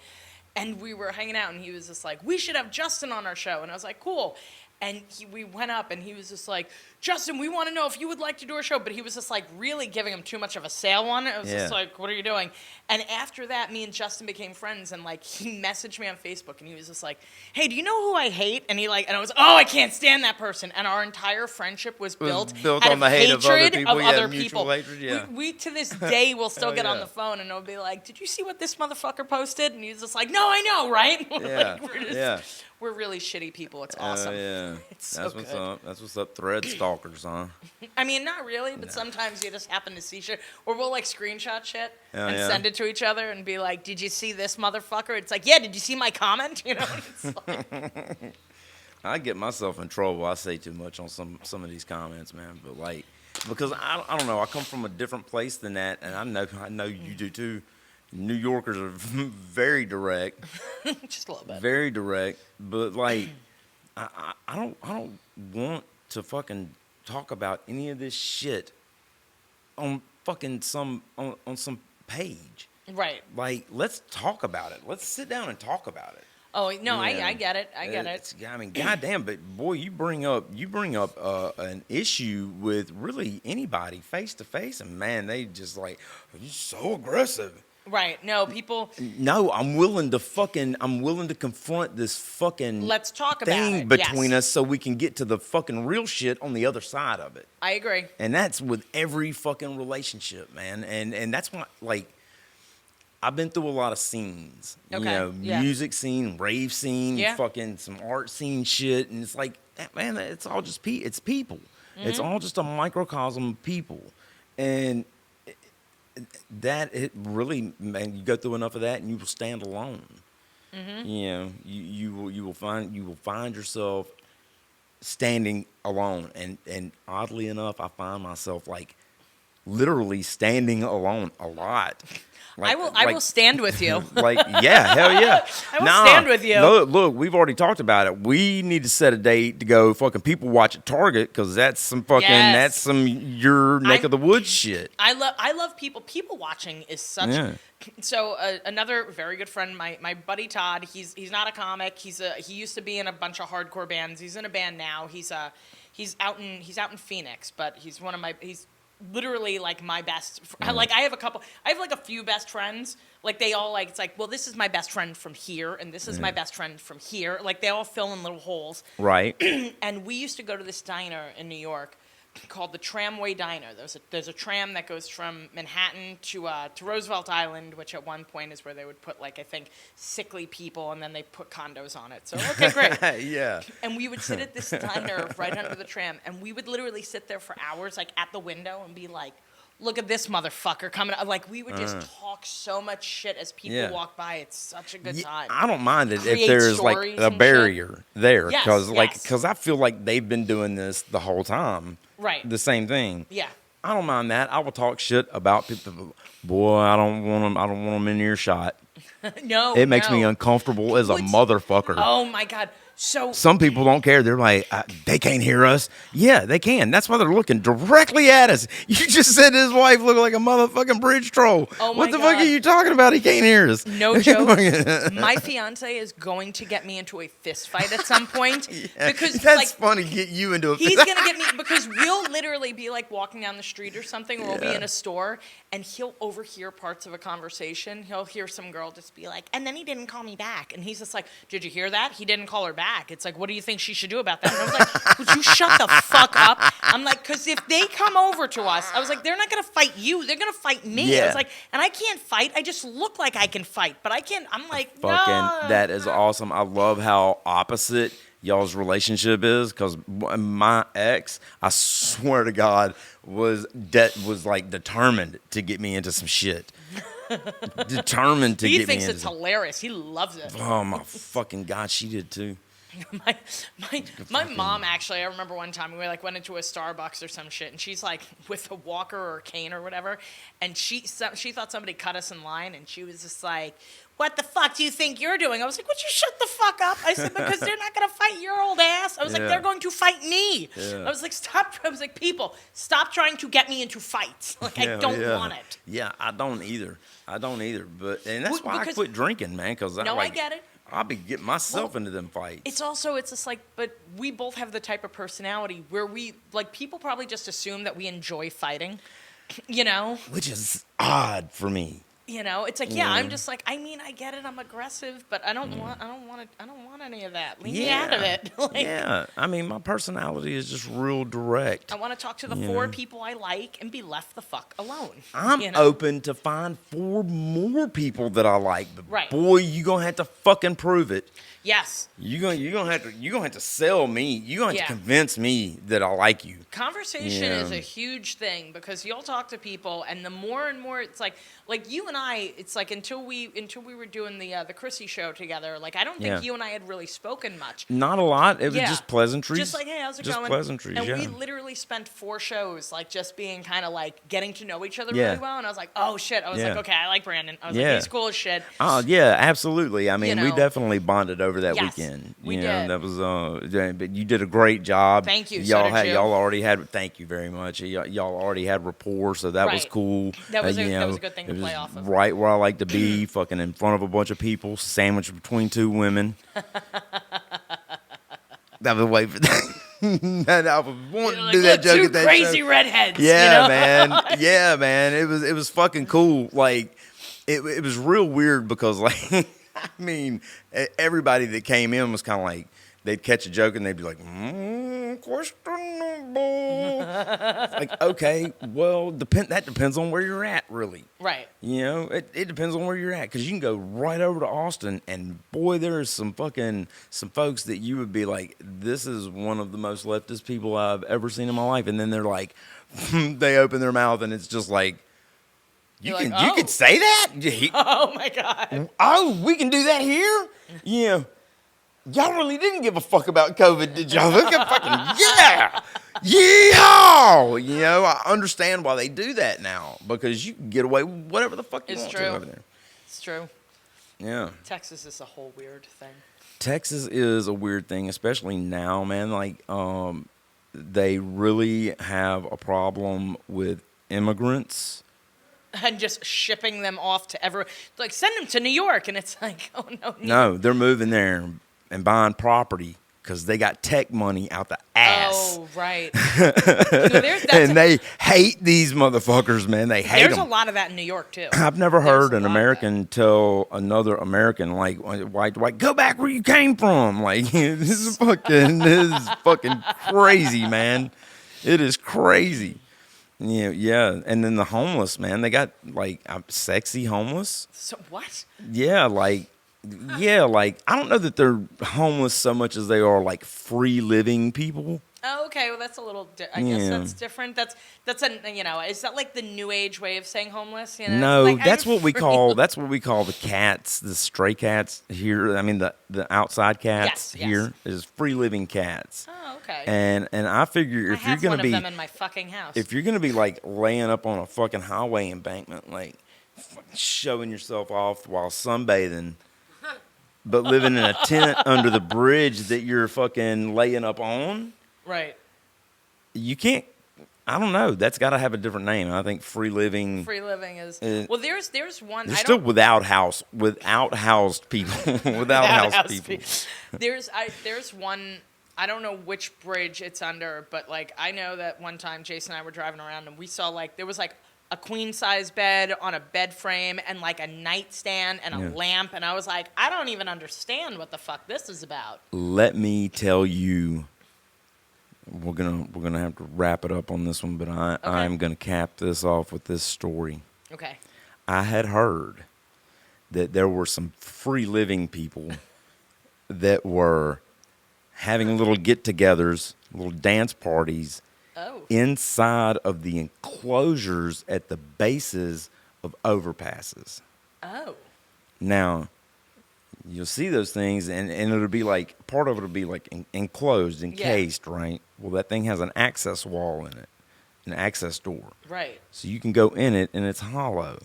And we were hanging out, and he was just like, "We should have Justin on our show." And I was like, "Cool." And we went up, and he was just like, "Justin, we want to know if you would like to do our show." But he was just really giving him too much of a sale on it. I was just like, "What are you doing?" And after that, me and Justin became friends, and he messaged me on Facebook, and he was just like, "Hey, do you know who I hate?" And and I was, "Oh, I can't stand that person." And our entire friendship was built out on the hate of other people. Hatred, We to this day will still get on the phone, and it'll be like, "Did you see what this motherfucker posted?" And he's just like, "No, I know, right?" We're really shitty people. It's awesome. It's so That's what's up. That's what's up. Thread stalkers, huh? I mean, not really, but sometimes you just happen to see shit, or we'll screenshot shit and send it to each other and be like, "Did you see this motherfucker?" It's like, "Yeah, did you see my comment?" You know. It's I get myself in trouble. I say too much on some of these comments, man. But because I don't know. I come from a different place than that, and I know you do too. New Yorkers are very direct. Just a little bit. Very direct, but I don't want to fucking talk about any of this shit on fucking some page. Right. Let's talk about it. Let's sit down and talk about it. Oh no, I get it. I get it. I mean, goddamn, but boy, you bring up an issue with really anybody face to face, and man, they just you're so aggressive. Right. No, people. No, I'm willing to confront this fucking let's talk thing about it. between us, so we can get to the fucking real shit on the other side of it. I agree. And that's with every fucking relationship, man. And that's why, I've been through a lot of scenes. Okay, You know, yeah. music scene, rave scene, Yeah. fucking some art scene shit, and it's like, man, it's all just it's people. It's all just a microcosm of people, and that it really, man, you go through enough of that, and you will stand alone. You know, you will find yourself standing alone, and oddly enough, I find myself like literally standing alone a lot. I will stand with you. Like, yeah, hell yeah. I will stand with you. Look, we've already talked about it. We need to set a date to go fucking people watch at Target, because that's some fucking, Yes. that's some your neck of the woods shit. I love people watching is such. Yeah. So another very good friend, my buddy Todd. He's not a comic. He used to be in a bunch of hardcore bands. He's in a band now. He's out in Phoenix, but he's literally like my best. Like I have like a few best friends. Like they all like, it's like, well, this is my best friend from here, and this is my best friend from here. Like they all fill in little holes. Right. And we used to go to this diner in New York called the Tramway Diner. There's a tram that goes from Manhattan to Roosevelt Island, which at one point is where they would put, like, I think, sickly people, and then they put condos on it. So, okay, great. Yeah. And we would sit at this diner right under the tram, and we would literally sit there for hours, like, at the window and be like, look at this motherfucker coming up. Like, we would just talk so much shit as people walk by. It's such a good time. I don't mind it Create if there's like stories a and barrier there, Yes, because yes. I feel like they've been doing this the whole time. Right. The same thing. Yeah. I don't mind that. I will talk shit about people. Boy, I don't want them. I don't want them in earshot. No, It makes me uncomfortable as a motherfucker. Oh, my God. So Some people don't care. They're like, they can't hear us. Yeah, they can. That's why they're looking directly at us. You just said his wife looked like a motherfucking bridge troll. Oh my what the fuck God. are you talking about? He can't hear us. No joke. My fiance is going to get me into a fist fight at some point because That's like funny. Get you into a he's gonna get me because we'll literally be like walking down the street or something, or we'll be in a store, and he'll overhear parts of a conversation. He'll hear some girl just be like, "And then he didn't call me back," and he's just like, "Did you hear that? He didn't call her back." It's like, "What do you think she should do about that?" And I was like, "Would you shut the fuck up?" I'm like, "Because if they come over to us," I was like, "they're not gonna fight you. They're gonna fight me." I Yeah. was like, "And I can't fight. I just look like I can fight, but I can't." I'm like, Fucking, "No." that is awesome. I love how opposite y'all's relationship is, because my ex, I swear to God, was like determined to get me into some shit. Determined to He get me thinks into it's some. hilarious. He loves it. Oh my fucking God, she did too. my mom, actually, I remember one time we went into a Starbucks or some shit, and she's like with a walker or a cane or whatever, and she thought somebody cut us in line, and she was just like, "What the fuck do you think you're doing?" I was like, "Would you shut the fuck up?" I said, "Because they're not gonna fight your old ass." I was like, Yeah. "They're going to fight me." Yeah. I was like, "Stop!" I was like, "People, stop trying to get me into fights. Like, I don't want it." Yeah, I don't either. But that's Well, why I because- quit drinking, man. Because I get it. I'll be getting myself into them fights. It's just like, but we both have the type of personality where we, like, people probably just assume that we enjoy fighting, you know? Which is odd for me. You know, it's like, yeah, I'm just like, I mean, I get it, I'm aggressive, but I don't want any of that. Leave me out of it. Like, Yeah, I mean, my personality is just real direct. I want to talk to the 4 people I like and be left the fuck alone. I'm you know? open to find 4 more people that I like, but Right. boy, you gonna have to fucking prove it. Yes. You gonna have to sell me. You gonna have Yeah. to convince me that I like you. Conversation Yeah. is a huge thing because you'll talk to people, and the more and more it's like you and I, it's like until we were doing the Chrissy show together, like I don't think Yeah. you and I had really spoken much. Not a lot. It was Yeah. just pleasantries. Just like, hey, how's it just going? pleasantries. And Yeah. we literally spent 4 shows like just being kind of like getting to know each other Yeah. really well. And I was like, oh shit. I was Yeah. like, okay, I like Brandon. I was Yeah. like, he's cool as shit. Oh yeah, absolutely. I mean, You we know. definitely bonded over that Yes, weekend. we You know, did. that was but you did a great job. Thank you, so did you. Y'all already had. Thank you very much. Y'all already had rapport, so that was Right. cool. That was you that was know, a good thing it to play was off of. Right where I like to be, fucking in front of a bunch of people, sandwiched between 2 women. I was waiting for that. I was wanting to do that joke two at that crazy show. redheads. Yeah, you know? man. Yeah, man. It was fucking cool. Like, it was real weird because, like, I mean, everybody that came in was kind of like, they'd catch a joke and they'd be like, questionable. It's like, okay, well, that depends on where you're at, really. Right. You know, it depends on where you're at, because you can go right over to Austin, and boy, there's some folks that you would be like, this is one of the most leftist people I've ever seen in my life, and then they're like, they open their mouth, and it's just like, you can say that? Oh my God. Oh, we can do that here? Yeah. Y'all really didn't give a fuck about COVID, did y'all? Look at fucking, yeah! Yeehaw! You know, I understand why they do that now, because you can get away with whatever the fuck you want to over there. It's true. Yeah. Texas is a whole weird thing. Texas is a weird thing, especially now, man. Like, they really have a problem with immigrants. And just shipping them off to everywhere. Like, send them to New York. And it's like, oh, no. No, they're moving there and buying property because they got tech money out the ass. Oh, right. And they hate these motherfuckers, man. They hate them. There's a lot of that in New York, too. I've never heard an American tell another American, like, white, go back where you came from. Like, this is fucking crazy, man. It is crazy. Yeah. And then the homeless, man. They got, like, sexy homeless. So, what? Yeah, like, I don't know that they're homeless so much as they are, like, free living people. Oh, okay. Well, that's a little. I guess that's different. That's is that like the new age way of saying homeless? You know? No, like, that's what we call the cats, the stray cats here. I mean, the outside cats here is free living cats. Oh, okay. And I figure if you're gonna be one of them in my fucking house, if you're gonna be like laying up on a fucking highway embankment, like showing yourself off while sunbathing, but living in a tent under the bridge that you're fucking laying up on. Right. You can't. I don't know. That's got to have a different name. I think free living. Free living is. Well, there's one. There's still without housed people. without housed people. There's one. I don't know which bridge it's under, but like I know that one time Jason and I were driving around and we saw like there was like a queen size bed on a bed frame and like a nightstand and a lamp, and I was like, I don't even understand what the fuck this is about. Let me tell you. We're gonna have to wrap it up on this one, but I'm gonna cap this off with this story. Okay. I had heard that there were some free living people that were having little get-togethers, little dance parties inside of the enclosures at the bases of overpasses. Oh. Now, you'll see those things, and it'll be like, part of it will be like enclosed, encased, right? Well, that thing has an access wall in it, an access door. Right. So you can go in it, and it's hollow.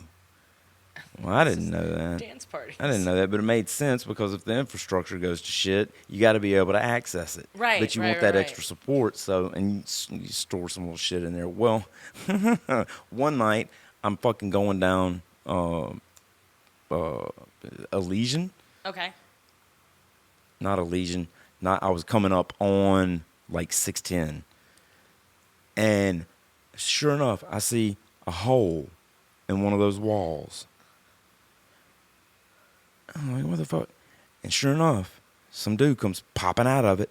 Well, I didn't know that. Dance parties. I didn't know that, but it made sense because if the infrastructure goes to shit, you got to be able to access it. Right. But you want that extra support, and you store some little shit in there. Well, one night, I'm fucking going down Elysian. Okay. Not Elysian. I was coming up on like 610. And sure enough, I see a hole in one of those walls. I'm like, what the fuck? And sure enough, some dude comes popping out of it.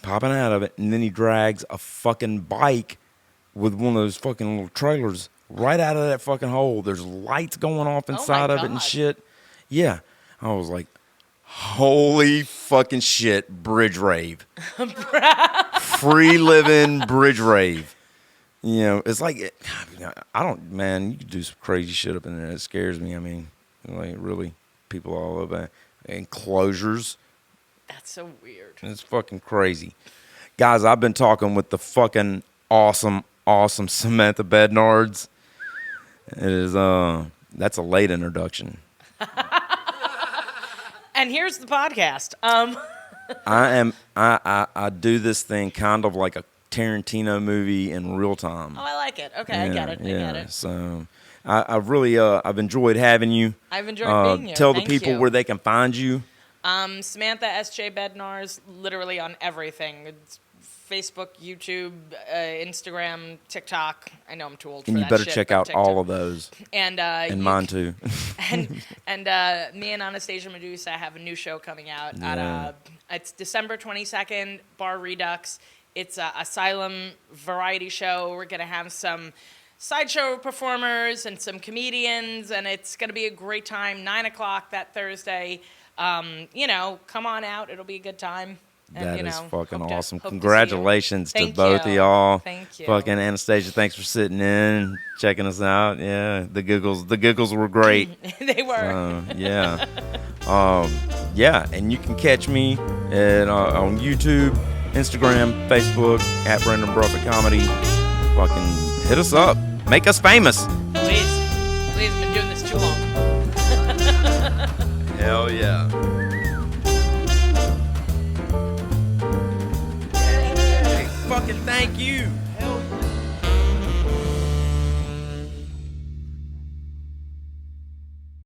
And then he drags a fucking bike with one of those fucking little trailers right out of that fucking hole. There's lights going off inside of it and shit. Yeah. I was like, holy fucking shit, bridge rave. Free living bridge rave. You know, it's like, man, you could do some crazy shit up in there. It scares me. I mean, like, really, people all over enclosures. That's so weird. It's fucking crazy. Guys, I've been talking with the fucking awesome Samantha Bednards. It is, that's a late introduction. And here's the podcast. I do this thing kind of like a Tarantino movie in real time. Oh, I like it. Okay, I get it. So I've really I've enjoyed having you. I've enjoyed being here. Tell the people where they can find you. Samantha S.J. Bednarz, literally on everything. It's Facebook, YouTube, Instagram, TikTok. I know I'm too old for And that you better shit, check but out TikTok. all of those. And mine too. and me and Anastasia Medusa have a new show coming out. Yeah. It's December 22nd, Bar Redux. It's a Asylum variety show. We're going to have some sideshow performers and some comedians, and it's going to be a great time. 9 o'clock that Thursday. Come on out. It'll be a good time. And, That is fucking awesome. hope to see you. Congratulations to Thank both you. of y'all. Thank you. Fucking Anastasia, thanks for sitting in, checking us out. Yeah, the giggles were great. They were. Yeah. Yeah, and you can catch me on YouTube, Instagram, Facebook, at Brendan Bruffett Comedy. Fucking hit us up. Make us famous. Please. I've been doing this too long. Hell yeah. Hey, fucking thank you.